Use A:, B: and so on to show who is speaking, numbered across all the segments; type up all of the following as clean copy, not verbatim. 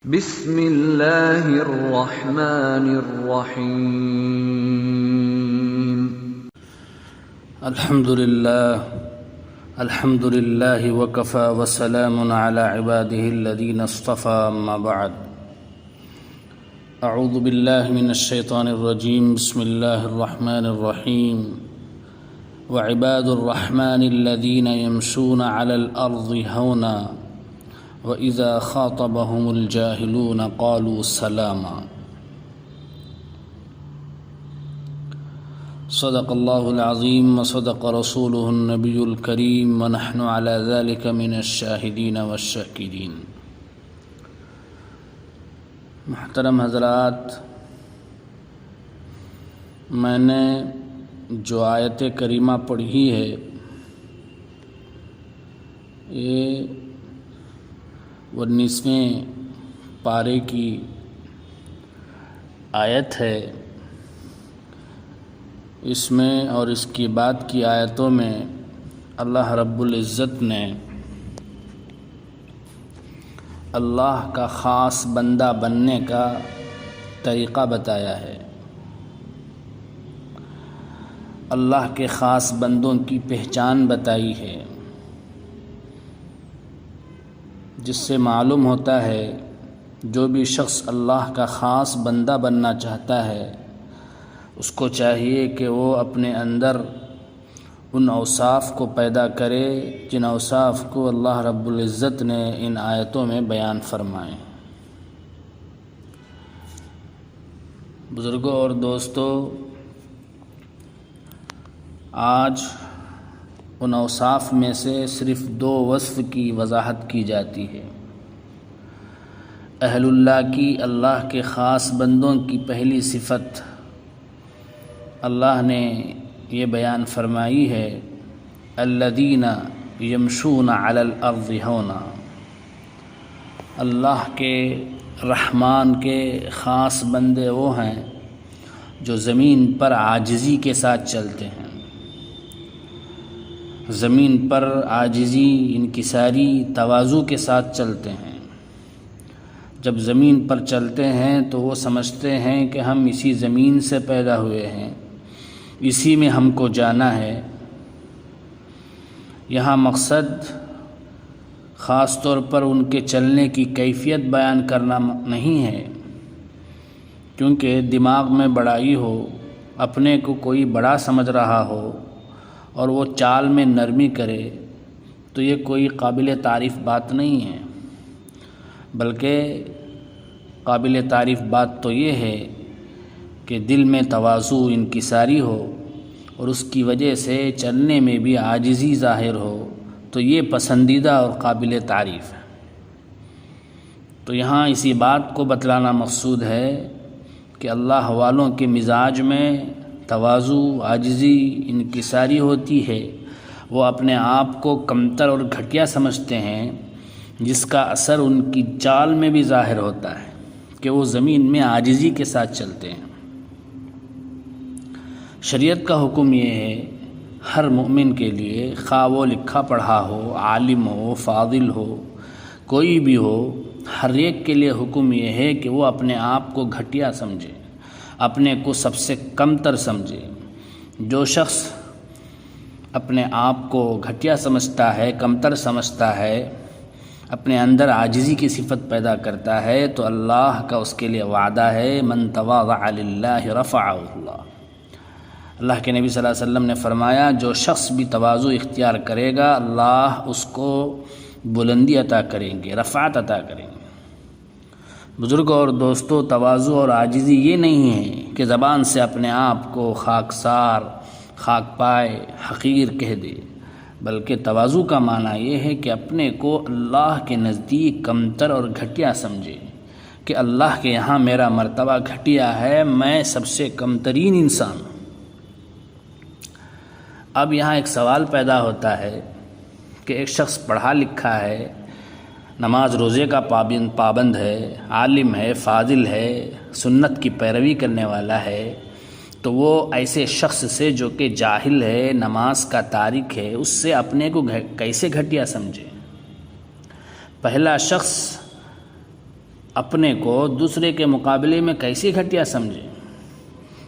A: بسم اللہ الرحمن الرحیم
B: الحمد للہ وکفى وسلام علی عباده الذین اصطفى اما بعد اعوذ باللہ من الشیطان الرجیم بسم اللہ الرحمن الرحیم وعباد الرحمن الذین یمشون علی الارض ہونا وَإِذَا خَاطَبَهُمُ الْجَاهِلُونَ قَالُوا سَلَامًا صدق اللہ العظیم وصدق رسولہ النبی الکریم ونحن على ذلك من الشاہدین والشاکرین۔ محترم حضرات، میں نے جو آیت کریمہ پڑھی ہے یہ 19ویں پارے کی آیت ہے۔ اس میں اور اس کے بعد کی آیتوں میں اللہ رب العزت نے اللہ کا خاص بندہ بننے کا طریقہ بتایا ہے، اللہ کے خاص بندوں کی پہچان بتائی ہے، جس سے معلوم ہوتا ہے جو بھی شخص اللہ کا خاص بندہ بننا چاہتا ہے اس کو چاہیے کہ وہ اپنے اندر ان اوصاف کو پیدا کرے جن اوصاف کو اللہ رب العزت نے ان آیتوں میں بیان فرمائے۔ بزرگوں اور دوستو، آج ان اوصاف میں سے صرف 2 وصف کی وضاحت کی جاتی ہے۔ اہل اللہ کی، اللہ کے خاص بندوں کی پہلی صفت اللہ نے یہ بیان فرمائی ہے، الذین یمشون علی الارض ہونا۔ اللہ کے رحمان کے خاص بندے وہ ہیں جو زمین پر عاجزی کے ساتھ چلتے ہیں، زمین پر عاجزی، انکساری، تواضع کے ساتھ چلتے ہیں۔ جب زمین پر چلتے ہیں تو وہ سمجھتے ہیں کہ ہم اسی زمین سے پیدا ہوئے ہیں، اسی میں ہم کو جانا ہے۔ یہاں مقصد خاص طور پر ان کے چلنے کی کیفیت بیان کرنا نہیں ہے، کیونکہ دماغ میں بڑائی ہو، اپنے کو کوئی بڑا سمجھ رہا ہو اور وہ چال میں نرمی کرے تو یہ کوئی قابل تعریف بات نہیں ہے، بلکہ قابل تعریف بات تو یہ ہے کہ دل میں تواضع، انکساری ہو اور اس کی وجہ سے چلنے میں بھی عاجزی ظاہر ہو، تو یہ پسندیدہ اور قابل تعریف ہے۔ تو یہاں اسی بات کو بتلانا مقصود ہے کہ اللہ والوں کے مزاج میں تواضع، عاجزی، انکساری ہوتی ہے، وہ اپنے آپ کو کمتر اور گھٹیا سمجھتے ہیں، جس کا اثر ان کی چال میں بھی ظاہر ہوتا ہے کہ وہ زمین میں عاجزی کے ساتھ چلتے ہیں۔ شریعت کا حکم یہ ہے ہر مومن کے لیے، خواہ وہ لکھا پڑھا ہو، عالم ہو، فاضل ہو، کوئی بھی ہو، ہر ایک کے لیے حکم یہ ہے کہ وہ اپنے آپ کو گھٹیا سمجھے، اپنے کو سب سے کمتر سمجھے۔ جو شخص اپنے آپ کو گھٹیا سمجھتا ہے، کمتر سمجھتا ہے، اپنے اندر عاجزی کی صفت پیدا کرتا ہے، تو اللہ کا اس کے لیے وعدہ ہے، من تواضع للہ رفعہ اللہ۔ اللہ کے نبی صلی اللہ علیہ وسلم نے فرمایا، جو شخص بھی تواضع اختیار کرے گا اللہ اس کو بلندی عطا کریں گے، رفعت عطا کریں گے۔ بزرگوں اور دوستو، تواضع اور عاجزی یہ نہیں ہے کہ زبان سے اپنے آپ کو خاکسار، خاک پائے، حقیر کہہ دے، بلکہ تواضع کا معنی یہ ہے کہ اپنے کو اللہ کے نزدیک کمتر اور گھٹیا سمجھے، کہ اللہ کے یہاں میرا مرتبہ گھٹیا ہے، میں سب سے کمترین انسان ہوں۔ اب یہاں ایک سوال پیدا ہوتا ہے کہ ایک شخص پڑھا لکھا ہے، نماز روزے کا پابند ہے، عالم ہے، فاضل ہے، سنت کی پیروی کرنے والا ہے، تو وہ ایسے شخص سے جو کہ جاہل ہے، نماز کا تارک ہے، اس سے اپنے کو کیسے گھٹیا سمجھے؟ پہلا شخص اپنے کو دوسرے کے مقابلے میں کیسی گھٹیا سمجھے؟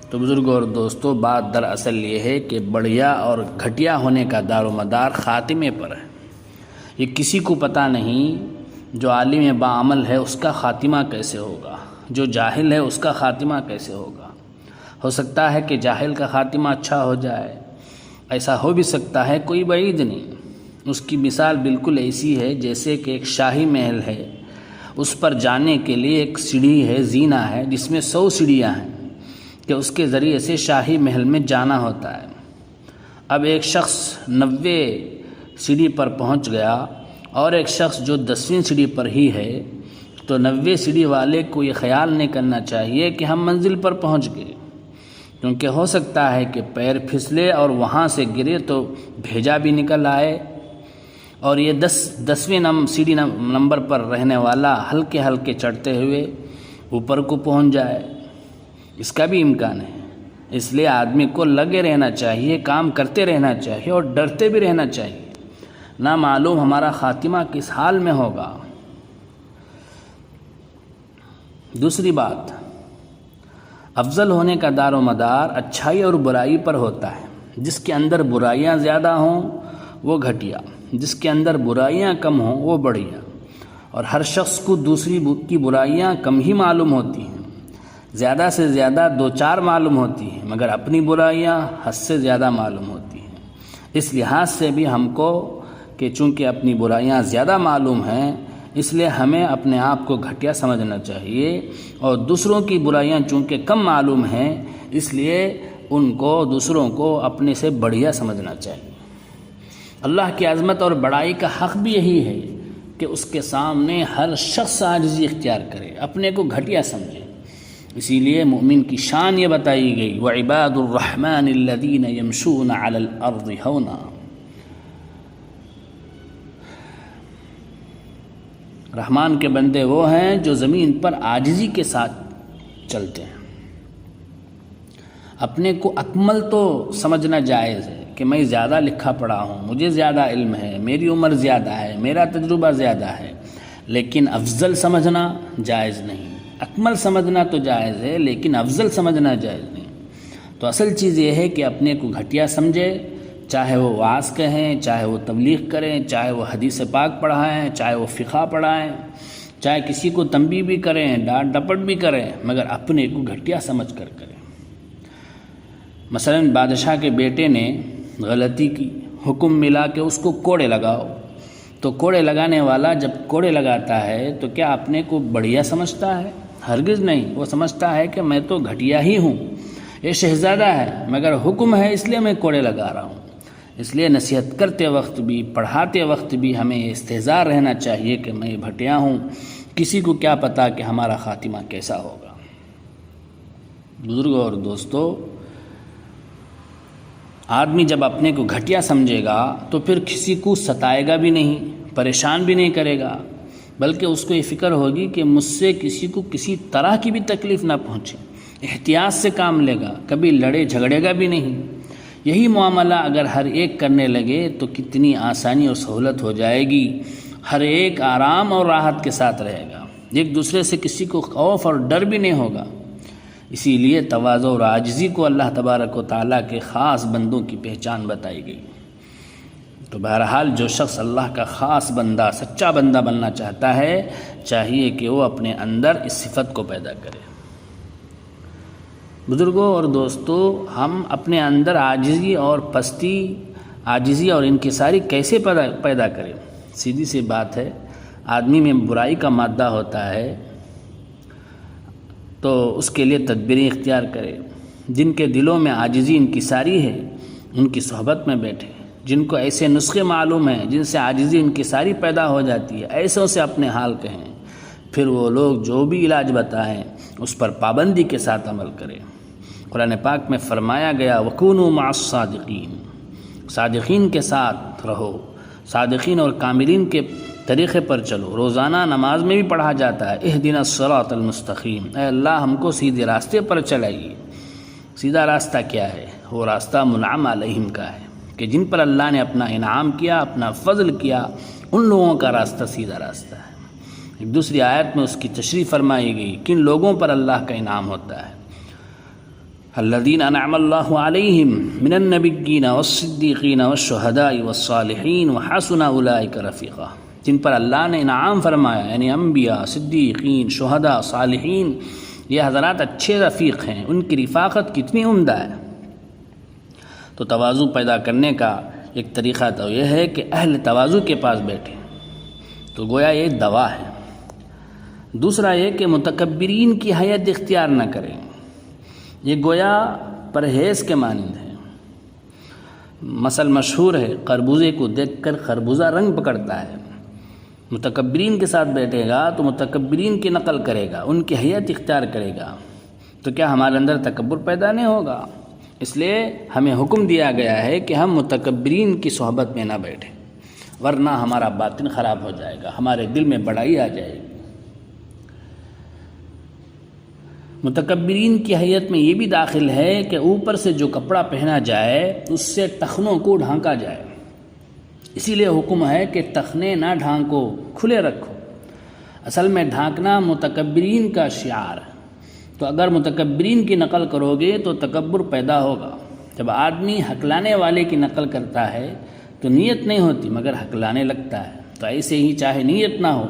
B: تو بزرگوں اور دوستوں، بات دراصل یہ ہے کہ بڑھیا اور گھٹیا ہونے کا دار و مدار خاتمے پر ہے۔ یہ کسی کو پتہ نہیں جو عالم باعمل ہے اس کا خاتمہ کیسے ہوگا، جو جاہل ہے اس کا خاتمہ کیسے ہوگا۔ ہو سکتا ہے کہ جاہل کا خاتمہ اچھا ہو جائے، ایسا ہو بھی سکتا ہے، کوئی بعید نہیں۔ اس کی مثال بالکل ایسی ہے جیسے کہ ایک شاہی محل ہے، اس پر جانے کے لیے ایک سیڑھی ہے، زینہ ہے، جس میں 100 سیڑھیاں ہیں کہ اس کے ذریعے سے شاہی محل میں جانا ہوتا ہے۔ اب ایک شخص 90 سیڑھی پر پہنچ گیا اور ایک شخص جو 10ویں سیڑھی پر ہی ہے، تو 90 سیڑھی والے کو یہ خیال نہیں کرنا چاہیے کہ ہم منزل پر پہنچ گئے، کیونکہ ہو سکتا ہے کہ پیر پھسلے اور وہاں سے گرے تو بھیجا بھی نکل آئے، اور یہ 10ویں سیڑھی نمبر پر رہنے والا ہلکے ہلکے چڑھتے ہوئے اوپر کو پہنچ جائے، اس کا بھی امکان ہے۔ اس لیے آدمی کو لگے رہنا چاہیے، کام کرتے رہنا چاہیے اور ڈرتے بھی رہنا چاہیے، نہ معلوم ہمارا خاتمہ کس حال میں ہوگا۔ دوسری بات، افضل ہونے کا دار و مدار اچھائی اور برائی پر ہوتا ہے۔ جس کے اندر برائیاں زیادہ ہوں وہ گھٹیا، جس کے اندر برائیاں کم ہوں وہ بڑھیا۔ اور ہر شخص کو دوسری کی برائیاں کم ہی معلوم ہوتی ہیں، زیادہ سے زیادہ 2-4 معلوم ہوتی ہیں، مگر اپنی برائیاں حد سے زیادہ معلوم ہوتی ہیں۔ اس لحاظ سے بھی ہم کو کہ چونکہ اپنی برائیاں زیادہ معلوم ہیں، اس لیے ہمیں اپنے آپ کو گھٹیا سمجھنا چاہیے، اور دوسروں کی برائیاں چونکہ کم معلوم ہیں اس لیے ان کو، دوسروں کو اپنے سے بڑھیا سمجھنا چاہیے۔ اللہ کی عظمت اور بڑائی کا حق بھی یہی ہے کہ اس کے سامنے ہر شخص عاجزی اختیار کرے، اپنے کو گھٹیا سمجھے۔ اسی لیے مومن کی شان یہ بتائی گئی، وَعِبَادُ الرَّحْمَنِ الَّذِينَ يَمْشُونَ عَلَى الْأَرْضِ هَوْنًا۔ رحمان کے بندے وہ ہیں جو زمین پر عاجزی کے ساتھ چلتے ہیں۔ اپنے کو اکمل تو سمجھنا جائز ہے کہ میں زیادہ لکھا پڑھا ہوں، مجھے زیادہ علم ہے، میری عمر زیادہ ہے، میرا تجربہ زیادہ ہے، لیکن افضل سمجھنا جائز نہیں۔ اکمل سمجھنا تو جائز ہے لیکن افضل سمجھنا جائز نہیں۔ تو اصل چیز یہ ہے کہ اپنے کو گھٹیا سمجھے، چاہے وہ وعظ کہیں، چاہے وہ تبلیغ کریں، چاہے وہ حدیث پاک پڑھائیں، چاہے وہ فقہ پڑھائیں، چاہے کسی کو تنبیہ بھی کریں، ڈانٹ ڈپٹ بھی کریں، مگر اپنے کو گھٹیا سمجھ کر کریں۔ مثلا بادشاہ کے بیٹے نے غلطی کی، حکم ملا کہ اس کو کوڑے لگاؤ، تو کوڑے لگانے والا جب کوڑے لگاتا ہے تو کیا اپنے کو بڑھیا سمجھتا ہے؟ ہرگز نہیں، وہ سمجھتا ہے کہ میں تو گھٹیا ہی ہوں، یہ شہزادہ ہے مگر حکم ہے اس لیے میں کوڑے لگا رہا ہوں۔ اس لیے نصیحت کرتے وقت بھی، پڑھاتے وقت بھی ہمیں یہ استحضار رہنا چاہیے کہ میں بھٹیا ہوں، کسی کو کیا پتا کہ ہمارا خاتمہ کیسا ہوگا۔ بزرگوں اور دوستو، آدمی جب اپنے کو گھٹیا سمجھے گا تو پھر کسی کو ستائے گا بھی نہیں، پریشان بھی نہیں کرے گا، بلکہ اس کو یہ فکر ہوگی کہ مجھ سے کسی کو کسی طرح کی بھی تکلیف نہ پہنچے، احتیاط سے کام لے گا، کبھی لڑے جھگڑے گا بھی نہیں۔ یہی معاملہ اگر ہر ایک کرنے لگے تو کتنی آسانی اور سہولت ہو جائے گی، ہر ایک آرام اور راحت کے ساتھ رہے گا، ایک دوسرے سے کسی کو خوف اور ڈر بھی نہیں ہوگا۔ اسی لیے تواضع اور عاجزی کو اللہ تبارک و تعالیٰ کے خاص بندوں کی پہچان بتائی گئی۔ تو بہرحال جو شخص اللہ کا خاص بندہ، سچا بندہ بننا چاہتا ہے، چاہیے کہ وہ اپنے اندر اس صفت کو پیدا کرے۔ بزرگوں اور دوستو، ہم اپنے اندر عاجزی اور پستی، عاجزی اور انکساری کیسے پیدا کریں؟ سیدھی سی بات ہے، آدمی میں برائی کا مادہ ہوتا ہے تو اس کے لیے تدبیریں اختیار کرے۔ جن کے دلوں میں عاجزی انکساری ہے ان کی صحبت میں بیٹھے، جن کو ایسے نسخے معلوم ہیں جن سے عاجزی انکساری پیدا ہو جاتی ہے، ایسوں سے اپنے حال کہیں، پھر وہ لوگ جو بھی علاج بتائیں اس پر پابندی کے ساتھ عمل کریں۔ قرآن پاک میں فرمایا گیا، وَكُونُوا مَعَ الصَّادِقِينَ، صادقین کے ساتھ رہو، صادقین اور کاملین کے طریقے پر چلو۔ روزانہ نماز میں بھی پڑھا جاتا ہے، اهدنا الصراط المستقیم، اے اللہ ہم کو سیدھے راستے پر چلائیے۔ سیدھا راستہ کیا ہے؟ وہ راستہ منعم علیہم کا ہے کہ جن پر اللہ نے اپنا انعام کیا، اپنا فضل کیا، ان لوگوں کا راستہ سیدھا راستہ ہے۔ ایک دوسری آیت میں اس کی تشریح فرمائی گئی کن لوگوں پر اللہ کا انعام ہوتا ہے. الذین انعم اللہ علیہم من النبیین والصدیقین والشہداء والصالحین وحسن اولئک رفیقا. جن پر اللہ نے انعام فرمایا یعنی انبیاء، صدیقین، شہداء، صالحین، یہ حضرات اچھے رفیق ہیں، ان کی رفاقت کتنی عمدہ ہے. تو تواضع پیدا کرنے کا ایک طریقہ تو یہ ہے کہ اہل تواضع کے پاس بیٹھیں، تو گویا یہ دوا ہے. دوسرا یہ کہ متکبرین کی حیت اختیار نہ کریں، یہ گویا پرہیز کے مانند ہے. مثل مشہور ہے، خربوزے کو دیکھ کر خربوزہ رنگ پکڑتا ہے. متکبرین کے ساتھ بیٹھے گا تو متکبرین کی نقل کرے گا، ان کی حیت اختیار کرے گا، تو کیا ہمارے اندر تکبر پیدا نہیں ہوگا؟ اس لیے ہمیں حکم دیا گیا ہے کہ ہم متکبرین کی صحبت میں نہ بیٹھیں، ورنہ ہمارا باطن خراب ہو جائے گا، ہمارے دل میں بڑائی آ جائے گی. متکبرین کی حیت میں یہ بھی داخل ہے کہ اوپر سے جو کپڑا پہنا جائے اس سے ٹخنوں کو ڈھانکا جائے. اسی لیے حکم ہے کہ ٹخنے نہ ڈھانکو، کھلے رکھو. اصل میں ڈھانکنا متکبرین کا شعار ہے. تو اگر متکبرین کی نقل کرو گے تو تکبر پیدا ہوگا. جب آدمی ہکلانے والے کی نقل کرتا ہے تو نیت نہیں ہوتی مگر ہکلانے لگتا ہے. تو ایسے ہی چاہے نیت نہ ہو،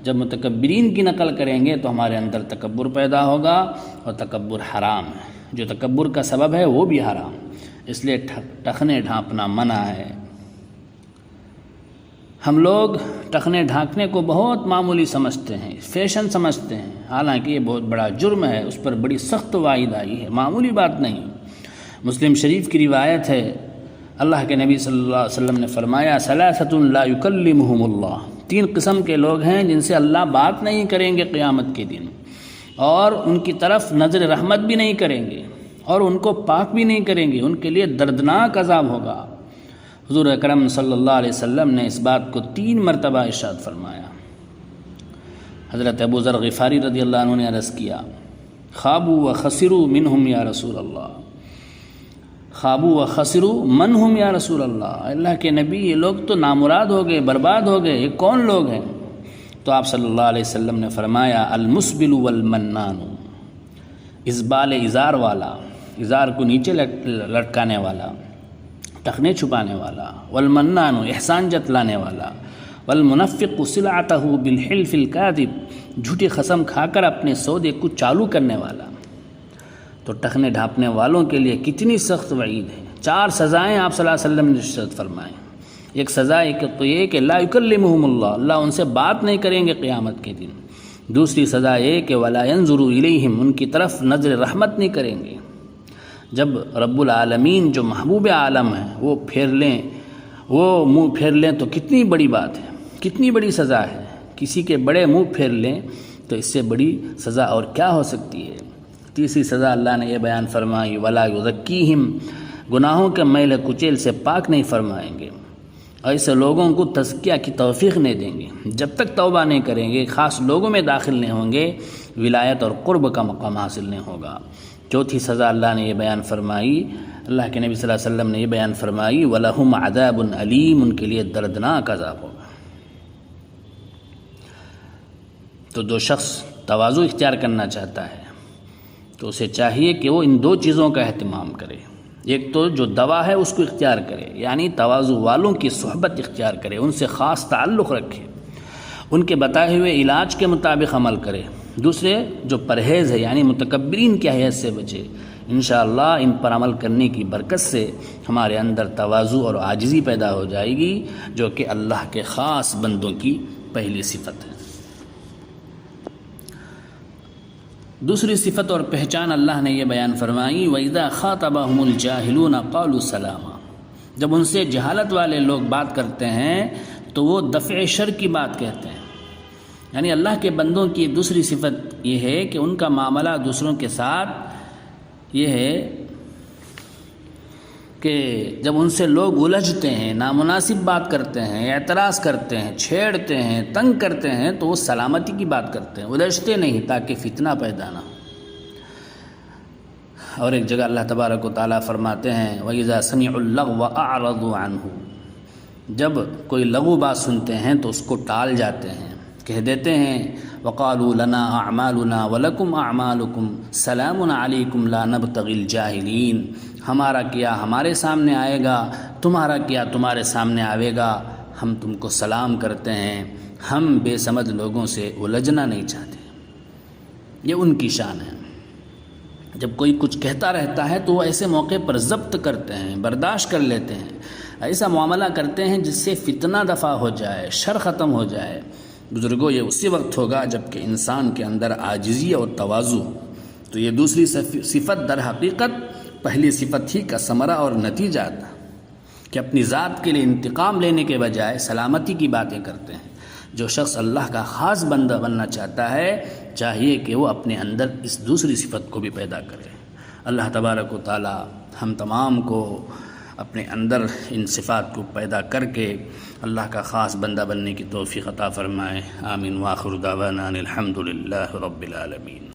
B: جب متکبرین کی نقل کریں گے تو ہمارے اندر تکبر پیدا ہوگا، اور تکبر حرام ہے. جو تکبر کا سبب ہے وہ بھی حرام، اس لیے ٹخنے ڈھانپنا منع ہے. ہم لوگ ٹخنے ڈھانکنے کو بہت معمولی سمجھتے ہیں، فیشن سمجھتے ہیں، حالانکہ یہ بہت بڑا جرم ہے، اس پر بڑی سخت وعید آئی ہے، معمولی بات نہیں. مسلم شریف کی روایت ہے، اللہ کے نبی صلی اللہ علیہ وسلم نے فرمایا ثلاثۃ لا یکلمہم اللہ. 3 قسم کے لوگ ہیں جن سے اللہ بات نہیں کریں گے قیامت کے دن، اور ان کی طرف نظر رحمت بھی نہیں کریں گے، اور ان کو پاک بھی نہیں کریں گے. ان کے لیے دردناک عذاب ہوگا. حضور اکرم صلی اللہ علیہ وسلم نے اس بات کو 3 مرتبہ ارشاد فرمایا. حضرت ابو ذر غفاری رضی اللہ عنہ نے عرض کیا خابوا وخسروا منہم یا رسول اللہ. خابوا وخسروا من ہم یا رسول اللہ. اللہ کے نبی یہ لوگ تو نامراد ہو گئے، برباد ہو گئے، یہ کون لوگ ہیں؟ تو آپ صلی اللہ علیہ وسلم نے فرمایا المسبل والمنان. اسبال ازار والا، ازار کو نیچے لٹکانے والا، ٹخنے چھپانے والا، والمنان احسان جتلانے والا، والمنفق سلعتہ بالحلف الکاذب جھوٹی قسم کھا کر اپنے سودے کو چالو کرنے والا. تو ٹخنے ڈھانپنے والوں کے لیے کتنی سخت وعید ہے. 4 سزائیں آپ صلی اللہ علیہ وسلم نے ارشاد فرمائیں. ایک سزا تو یہ کہ لا یکلمہم اللہ، اللہ ان سے بات نہیں کریں گے قیامت کے دن. دوسری سزا یہ کہ ولا ینظر الیہم، ان کی طرف نظر رحمت نہیں کریں گے. جب رب العالمین جو محبوب عالم ہے وہ پھیر لیں، وہ منہ پھیر لیں تو کتنی بڑی بات ہے، کتنی بڑی سزا ہے. کسی کے بڑے منہ پھیر لیں تو اس سے بڑی سزا اور کیا ہو سکتی ہے. تیسری سزا اللہ نے یہ بیان فرمائی ولا یزکیہم، گناہوں کے میل کچیل سے پاک نہیں فرمائیں گے. ایسے لوگوں کو تزکیہ کی توفیق نہیں دیں گے. جب تک توبہ نہیں کریں گے، خاص لوگوں میں داخل نہیں ہوں گے، ولایت اور قرب کا مقام حاصل نہیں ہوگا. چوتھی سزا اللہ نے یہ بیان فرمائی، اللہ کے نبی صلی اللہ علیہ وسلم نے یہ بیان فرمائی وَلَهُمْ عَذَابٌ عَلِيمٌ، ان کے لیے دردناک عذاب ہوگا. تو جو شخص تواضع اختیار کرنا چاہتا ہے تو اسے چاہیے کہ وہ ان 2 چیزوں کا اہتمام کرے. ایک تو جو دوا ہے اس کو اختیار کرے، یعنی تواضع والوں کی صحبت اختیار کرے، ان سے خاص تعلق رکھے، ان کے بتائے ہوئے علاج کے مطابق عمل کرے. دوسرے جو پرہیز ہے یعنی متکبرین کی حیثیت سے بچے. انشاءاللہ ان پر عمل کرنے کی برکت سے ہمارے اندر تواضع اور عاجزی پیدا ہو جائے گی، جو کہ اللہ کے خاص بندوں کی پہلی صفت ہے. دوسری صفت اور پہچان اللہ نے یہ بیان فرمائی وَإِذَا خَاطَبَهُمُ الْجَاهِلُونَ قَالُوا سَلَامًا. جب ان سے جہالت والے لوگ بات کرتے ہیں تو وہ دفع شر کی بات کہتے ہیں. یعنی اللہ کے بندوں کی دوسری صفت یہ ہے کہ ان کا معاملہ دوسروں کے ساتھ یہ ہے کہ جب ان سے لوگ الجھتے ہیں، نامناسب بات کرتے ہیں، اعتراض کرتے ہیں، چھیڑتے ہیں، تنگ کرتے ہیں تو وہ سلامتی کی بات کرتے ہیں، الجھتے نہیں تاکہ فتنہ پیدا نہ ہو. اور ایک جگہ اللہ تبارک و تعالیٰ فرماتے ہیں وَإِذَا سَمِعُوا اللَّغْوَ أَعْرَضُوا عَنْهُ. جب کوئی لغو بات سنتے ہیں تو اس کو ٹال جاتے ہیں. کہہ دیتے ہیں وقالوا لنا اعمالنا ولکم اعمالکم سلام علیکم لا نبتغی الجاہلین، ہمارا کیا ہمارے سامنے آئے گا، تمہارا کیا تمہارے سامنے آئے گا، ہم تم کو سلام کرتے ہیں، ہم بے سمجھ لوگوں سے الجھنا نہیں چاہتے۔ یہ ان کی شان ہے۔ جب کوئی کچھ کہتا رہتا ہے تو وہ ایسے موقع پر ضبط کرتے ہیں، برداشت کر لیتے ہیں، ایسا معاملہ کرتے ہیں جس سے فتنہ دفع ہو جائے، شر ختم ہو جائے۔ بزرگوں، یہ اسی وقت ہوگا جب کہ انسان کے اندر عاجزی اور تواضع ہو۔ تو یہ دوسری صفت در حقیقت پہلی صفت ہی کا ثمرہ اور نتیجہ تھا کہ اپنی ذات کے لیے انتقام لینے کے بجائے سلامتی کی باتیں کرتے ہیں۔ جو شخص اللہ کا خاص بندہ بننا چاہتا ہے چاہیے کہ وہ اپنے اندر اس دوسری صفت کو بھی پیدا کرے۔ اللہ تبارک و تعالی ہم تمام کو اپنے اندر ان صفات کو پیدا کر کے اللہ کا خاص بندہ بننے کی توفیق عطا فرمائے۔ آمین۔ وآخر دعوانا ان الحمد للہ رب العالمین۔